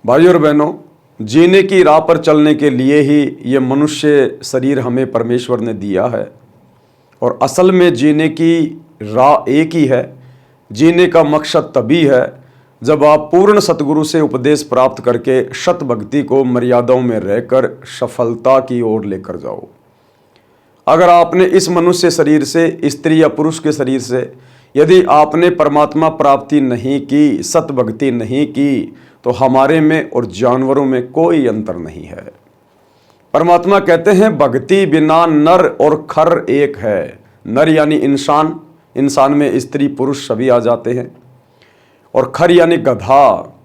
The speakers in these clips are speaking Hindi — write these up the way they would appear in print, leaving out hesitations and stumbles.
भाइयों और बहनों, जीने की राह पर चलने के लिए ही ये मनुष्य शरीर हमें परमेश्वर ने दिया है। और असल में जीने की राह एक ही है। जीने का मकसद तभी है जब आप पूर्ण सतगुरु से उपदेश प्राप्त करके शत भक्ति को मर्यादाओं में रहकर सफलता की ओर लेकर जाओ। अगर आपने इस मनुष्य शरीर से, स्त्री या पुरुष के शरीर से यदि आपने परमात्मा प्राप्ति नहीं की, सत भक्ति नहीं की, तो हमारे में और जानवरों में कोई अंतर नहीं है। परमात्मा कहते हैं भक्ति बिना नर और खर एक है। नर यानी इंसान, इंसान में स्त्री पुरुष सभी आ जाते हैं, और खर यानी गधा।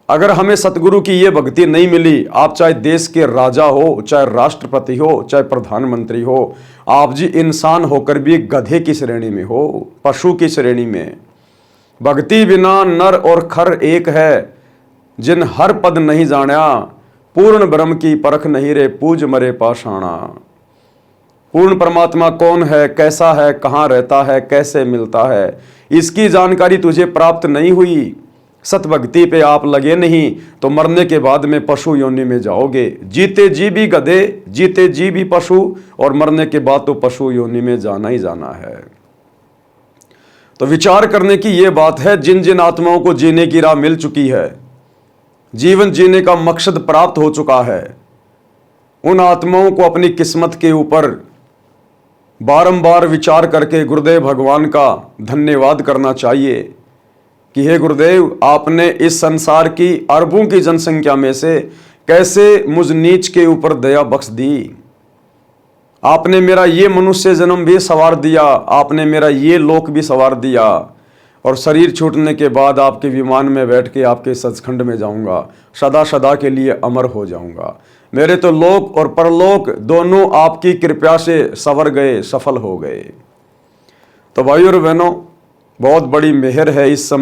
अगर हमें सतगुरु की ये भक्ति नहीं मिली, आप चाहे देश के राजा हो, चाहे राष्ट्रपति हो, चाहे प्रधानमंत्री हो, आप जी इंसान होकर भी गधे की श्रेणी में हो, पशु की श्रेणी में। भक्ति बिना नर और खर एक है, जिन हर पद नहीं जाना, पूर्ण ब्रह्म की परख नहीं रे, पूज मरे पाषाणा। पूर्ण परमात्मा कौन है, कैसा है, कहाँ रहता है, कैसे मिलता है, इसकी जानकारी तुझे प्राप्त नहीं हुई, सतभक्ति पे आप लगे नहीं, तो मरने के बाद में पशु योनि में जाओगे। जीते जी भी गधे, जीते जी भी पशु, और मरने के बाद तो पशु योनि में जाना ही जाना है। तो विचार करने की ये बात है, जिन जिन आत्माओं को जीने की राह मिल चुकी है, जीवन जीने का मकसद प्राप्त हो चुका है, उन आत्माओं को अपनी किस्मत के ऊपर बारंबार विचार करके गुरुदेव भगवान का धन्यवाद करना चाहिए कि हे गुरुदेव, आपने इस संसार की अरबों की जनसंख्या में से कैसे मुझ नीच के ऊपर दया बख्श दी। आपने मेरा ये मनुष्य जन्म भी संवार दिया, आपने मेरा ये लोक भी संवार दिया, और शरीर छूटने के बाद आपके विमान में बैठ के आपके सचखंड में जाऊंगा, सदा सदा के लिए अमर हो जाऊंगा। मेरे तो लोक और परलोक दोनों आपकी कृपा से संवर गए, सफल हो गए। तो भाइयों और बहनों, बहुत बड़ी मेहर है इस समय